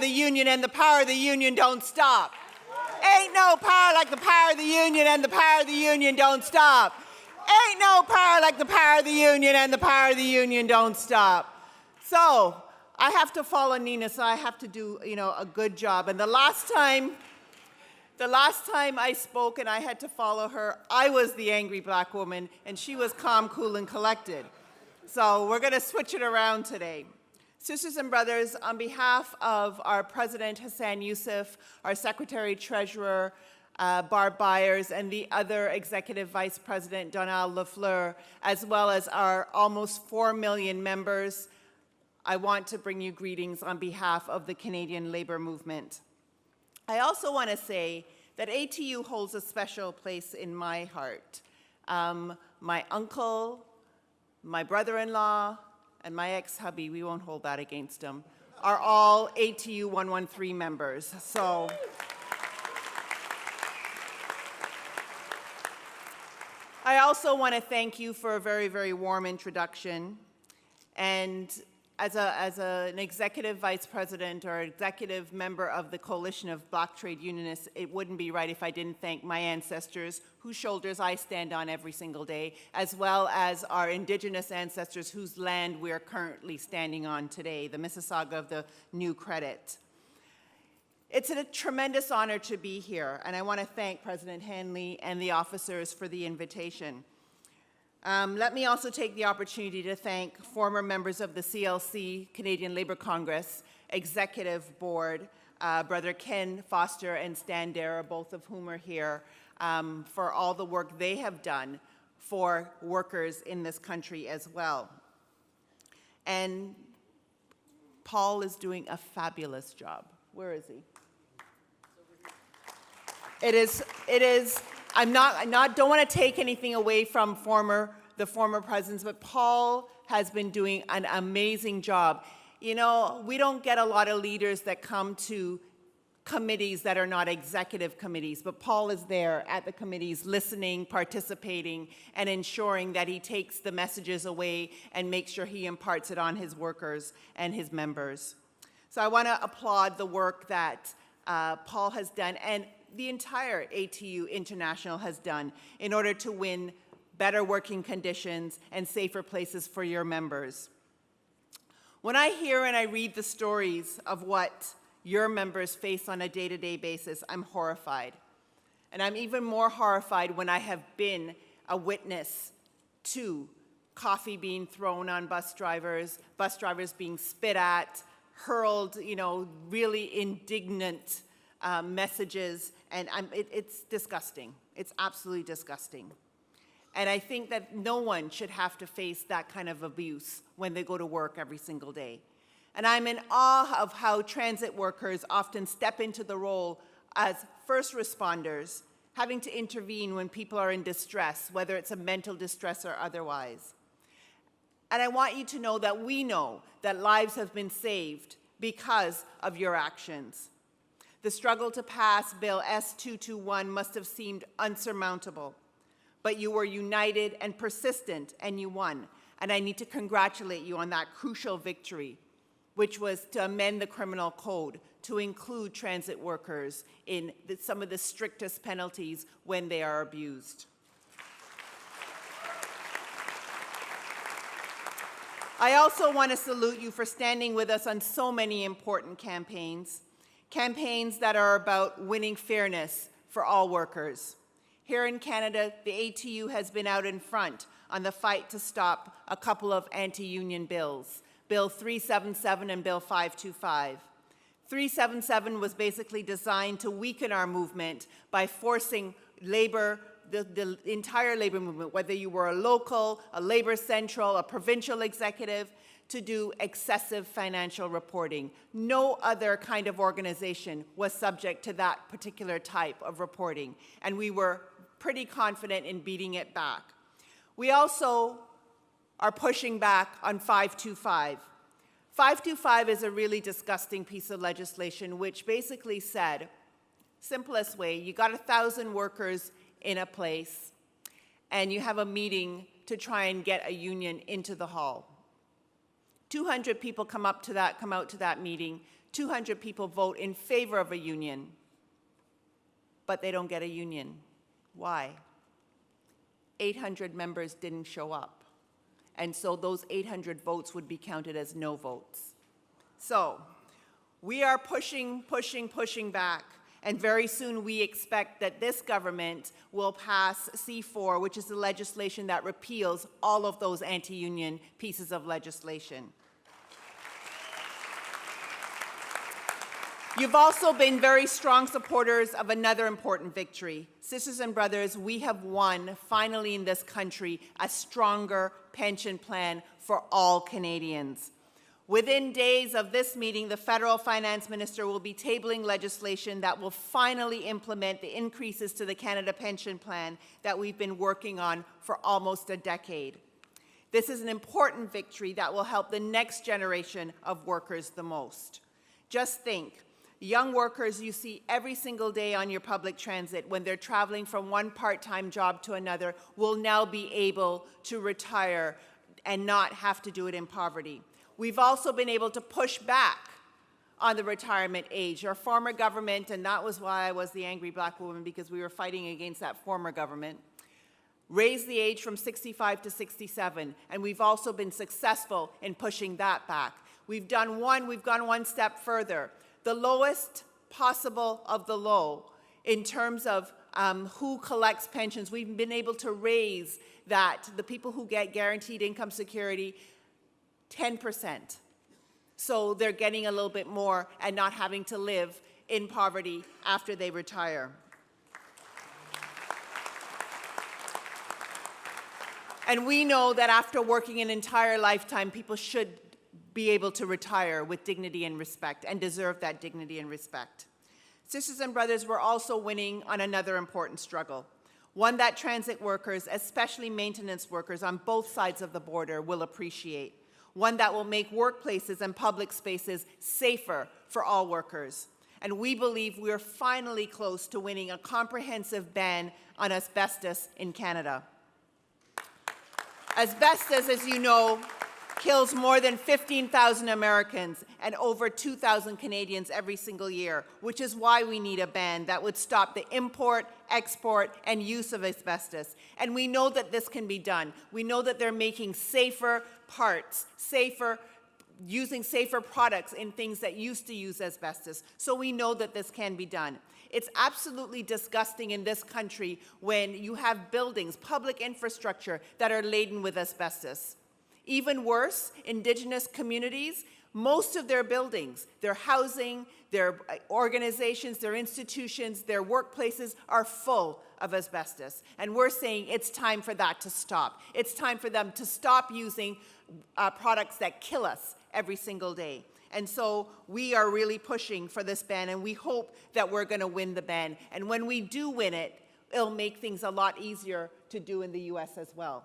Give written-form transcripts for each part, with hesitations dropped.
the union, and the power of the union don't stop. Ain't no power like the power of the union, and the power of the union don't stop. Ain't no power like the power of the union, and the power of the union don't stop. So I have to follow Nina, so I have to do, a good job. And the last time I spoke and I had to follow her, I was the angry black woman, and she was calm, cool, and collected. So we're going to switch it around today. Sisters and brothers, on behalf of our President Hassan Youssef, our Secretary-Treasurer, Barb Byers, and the other Executive Vice President, Donald Lafleur, as well as our almost 4 million members, I want to bring you greetings on behalf of the Canadian labor movement. I also want to say that ATU holds a special place in my heart. My uncle, my brother-in-law, and my ex-hubby, we won't hold that against him, are all ATU 113 members. So I also want to thank you for a very, very warm introduction. And as an executive vice president or executive member of the Coalition of Black Trade Unionists, it wouldn't be right if I didn't thank my ancestors, whose shoulders I stand on every single day, as well as our Indigenous ancestors whose land we are currently standing on today, the Mississauga of the New Credit. It's a tremendous honor to be here, and I want to thank President Hanley and the officers for the invitation. Let me also take the opportunity to thank former members of the CLC, Canadian Labour Congress, Executive Board, Brother Ken Foster and Stan Dara, both of whom are here, for all the work they have done for workers in this country as well. And Paul is doing a fabulous job. Where is he? It is, don't want to take anything away from the former presidents, but Paul has been doing an amazing job. We don't get a lot of leaders that come to committees that are not executive committees, but Paul is there at the committees listening, participating, and ensuring that he takes the messages away and makes sure he imparts it on his workers and his members. So I want to applaud the work that Paul has done and the entire ATU International has done in order to win better working conditions and safer places for your members. When I hear and I read the stories of what your members face on a day-to-day basis, I'm horrified. And I'm even more horrified when I have been a witness to coffee being thrown on bus drivers being spit at, hurled, really indignant messages, and it's disgusting. It's absolutely disgusting. And I think that no one should have to face that kind of abuse when they go to work every single day. And I'm in awe of how transit workers often step into the role as first responders, having to intervene when people are in distress, whether it's a mental distress or otherwise. And I want you to know that lives have been saved because of your actions. The struggle to pass Bill S-221 must have seemed unsurmountable, but you were united and persistent, and you won. And I need to congratulate you on that crucial victory, which was to amend the criminal code to include transit workers in some of the strictest penalties when they are abused. I also want to salute you for standing with us on so many important campaigns that are about winning fairness for all workers. Here in Canada, the ATU has been out in front on the fight to stop a couple of anti-union bills, Bill 377 and Bill 525. 377 was basically designed to weaken our movement by forcing labor, the entire labor movement, whether you were a local, a labor central, a provincial executive, to do excessive financial reporting. No other kind of organization was subject to that particular type of reporting, and we were pretty confident in beating it back. We also are pushing back on 525. 525 is a really disgusting piece of legislation which basically said, simplest way, you got 1,000 workers in a place and you have a meeting to try and get a union into the hall. 200 people come out to that meeting. 200 people vote in favor of a union, but they don't get a union. Why? 800 members didn't show up. And so those 800 votes would be counted as no votes. So we are pushing back. And very soon we expect that this government will pass C4, which is the legislation that repeals all of those anti-union pieces of legislation. You've also been very strong supporters of another important victory. Sisters and brothers, we have won, finally in this country, a stronger pension plan for all Canadians. Within days of this meeting, the federal finance minister will be tabling legislation that will finally implement the increases to the Canada Pension Plan that we've been working on for almost a decade. This is an important victory that will help the next generation of workers the most. Just think, young workers you see every single day on your public transit when they're traveling from one part-time job to another will now be able to retire and not have to do it in poverty. We've also been able to push back on the retirement age. Our former government, and that was why I was the angry black woman, because we were fighting against that former government, raised the age from 65 to 67, and we've also been successful in pushing that back. We've gone one step further. The lowest possible of the low in terms of who collects pensions. We've been able to raise that, the people who get guaranteed income security, 10%. So they're getting a little bit more and not having to live in poverty after they retire. And we know that after working an entire lifetime, people should be able to retire with dignity and respect and deserve that dignity and respect. Sisters and brothers, we're also winning on another important struggle, one that transit workers, especially maintenance workers on both sides of the border, will appreciate, one that will make workplaces and public spaces safer for all workers. And we believe we're finally close to winning a comprehensive ban on asbestos in Canada. Asbestos, as you know, kills more than 15,000 Americans and over 2,000 Canadians every single year, which is why we need a ban that would stop the import, export, and use of asbestos. And we know that this can be done. We know that they're making safer parts, using safer products in things that used to use asbestos. So we know that this can be done. It's absolutely disgusting in this country when you have buildings, public infrastructure, that are laden with asbestos. Even worse, Indigenous communities, most of their buildings, their housing, their organizations, their institutions, their workplaces are full of asbestos. And we're saying it's time for that to stop. It's time for them to stop using products that kill us every single day. And so we are really pushing for this ban, and we hope that we're going to win the ban. And when we do win it, it'll make things a lot easier to do in the US as well.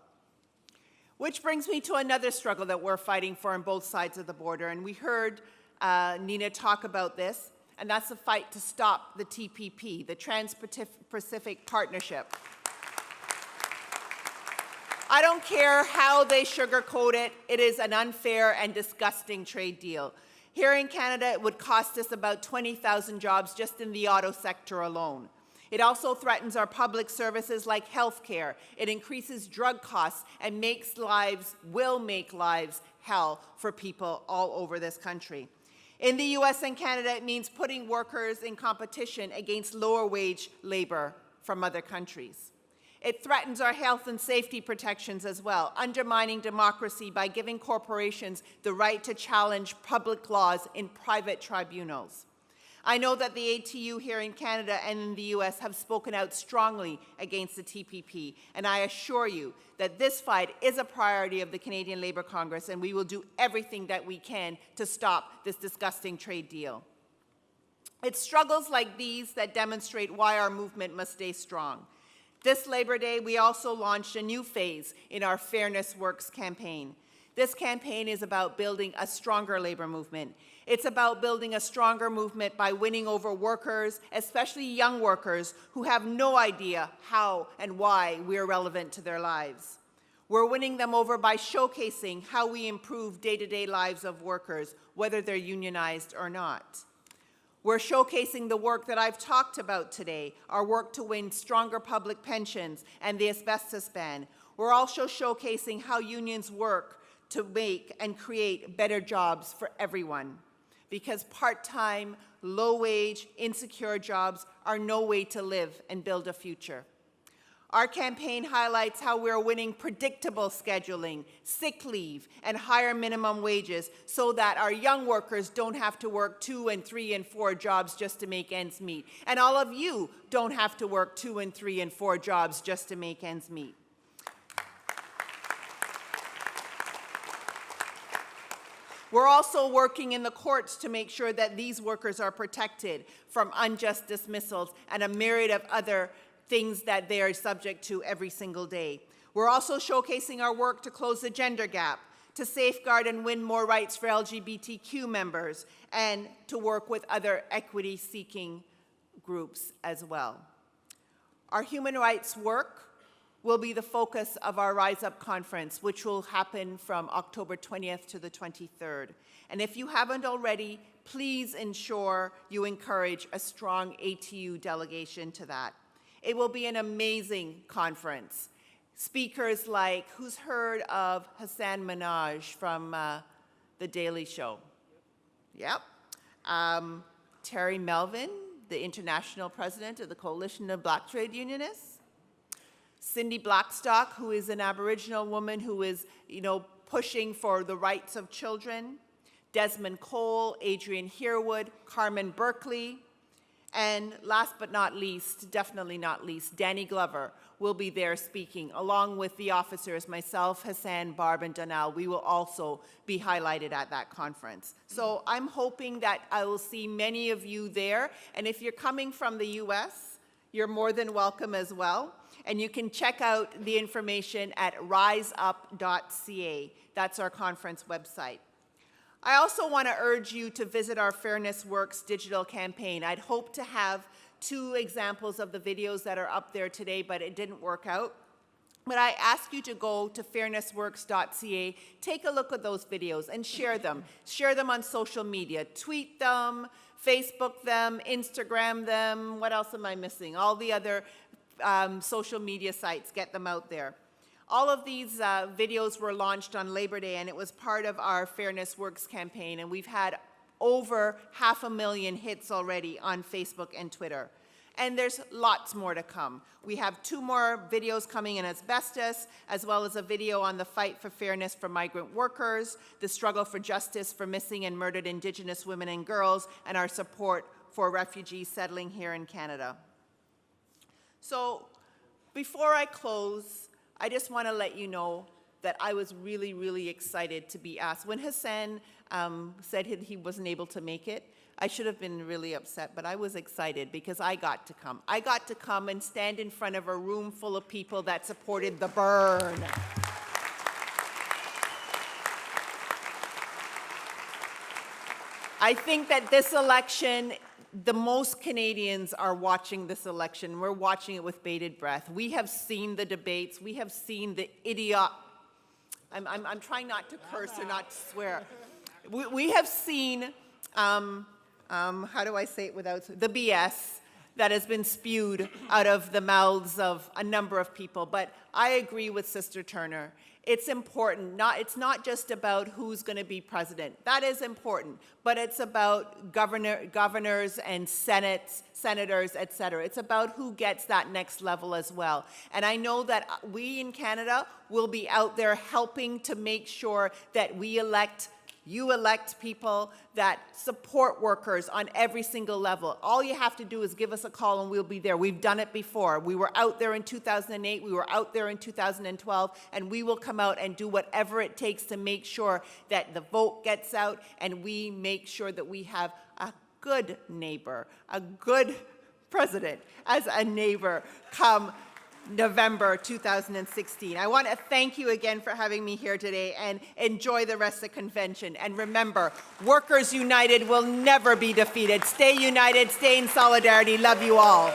Which brings me to another struggle that we're fighting for on both sides of the border. And we heard Nina talk about this, and that's the fight to stop the TPP, the Trans-Pacific Partnership. I don't care how they sugarcoat it, it is an unfair and disgusting trade deal. Here in Canada, it would cost us about 20,000 jobs just in the auto sector alone. It also threatens our public services like health care. It increases drug costs and will make lives hell for people all over this country. In the US and Canada, it means putting workers in competition against lower wage labor from other countries. It threatens our health and safety protections as well, undermining democracy by giving corporations the right to challenge public laws in private tribunals. I know that the ATU here in Canada and in the US have spoken out strongly against the TPP, and I assure you that this fight is a priority of the Canadian Labour Congress, and we will do everything that we can to stop this disgusting trade deal. It's struggles like these that demonstrate why our movement must stay strong. This Labor Day, we also launched a new phase in our Fairness Works campaign. This campaign is about building a stronger labor movement. It's about building a stronger movement by winning over workers, especially young workers, who have no idea how and why we're relevant to their lives. We're winning them over by showcasing how we improve day-to-day lives of workers, whether they're unionized or not. We're showcasing the work that I've talked about today, our work to win stronger public pensions and the asbestos ban. We're also showcasing how unions work to make and create better jobs for everyone. Because part-time, low-wage, insecure jobs are no way to live and build a future. Our campaign highlights how we're winning predictable scheduling, sick leave, and higher minimum wages so that our young workers don't have to work 2 and 3 and 4 jobs just to make ends meet. And all of you don't have to work 2 and 3 and 4 jobs just to make ends meet. We're also working in the courts to make sure that these workers are protected from unjust dismissals and a myriad of other things that they are subject to every single day. We're also showcasing our work to close the gender gap, to safeguard and win more rights for LGBTQ members, and to work with other equity-seeking groups as well. Our human rights work will be the focus of our Rise Up conference, which will happen from October 20th to the 23rd. And if you haven't already, please ensure you encourage a strong ATU delegation to that. It will be an amazing conference. Speakers like, who's heard of Hassan Minhaj from The Daily Show? Yep. Terry Melvin, the international president of the Coalition of Black Trade Unionists. Cindy Blackstock, who is an Aboriginal woman who is, pushing for the rights of children. Desmond Cole, Adrian Herewood, Carmen Berkeley. And last but not least, definitely not least, Danny Glover will be there speaking, along with the officers, myself, Hassan, Barb, and Donal. We will also be highlighted at that conference. So I'm hoping that I will see many of you there. And if you're coming from the US, you're more than welcome as well. And you can check out the information at riseup.ca. That's our conference website. I also want to urge you to visit our Fairness Works digital campaign. I'd hoped to have 2 examples of the videos that are up there today, but it didn't work out. But I ask you to go to fairnessworks.ca, take a look at those videos and share them. Share them on social media. Tweet them, Facebook them, Instagram them. What else am I missing? All the other social media sites, get them out there. All of these videos were launched on Labor Day, and it was part of our Fairness Works campaign, and we've had over 500,000 hits already on Facebook and Twitter. And there's lots more to come. We have 2 more videos coming in asbestos, as well as a video on the fight for fairness for migrant workers, the struggle for justice for missing and murdered Indigenous women and girls, and our support for refugees settling here in Canada. So before I close, I just want to let you know that I was really, really excited to be asked. When Hassan said he wasn't able to make it, I should have been really upset, but I was excited because I got to come. I got to come and stand in front of a room full of people that supported the burn. I think that this election, the most Canadians are watching this election. We're watching it with bated breath. We have seen the debates. We have seen the I'm trying not to curse or not to swear. We have seen, how do I say it without, the BS that has been spewed out of the mouths of a number of people. But I agree with Sister Turner. It's important. It's not just about who's going to be president. That is important. But it's about governors and senators, et cetera. It's about who gets that next level as well. And I know that we in Canada will be out there helping to make sure that you elect people that support workers on every single level. All you have to do is give us a call and we'll be there. We've done it before. We were out there in 2008, we were out there in 2012, and we will come out and do whatever it takes to make sure that the vote gets out and we make sure that we have a good neighbor, a good president as a neighbor come November 2016. I want to thank you again for having me here today and enjoy the rest of the convention. And remember, Workers United will never be defeated. Stay united, stay in solidarity. Love you all.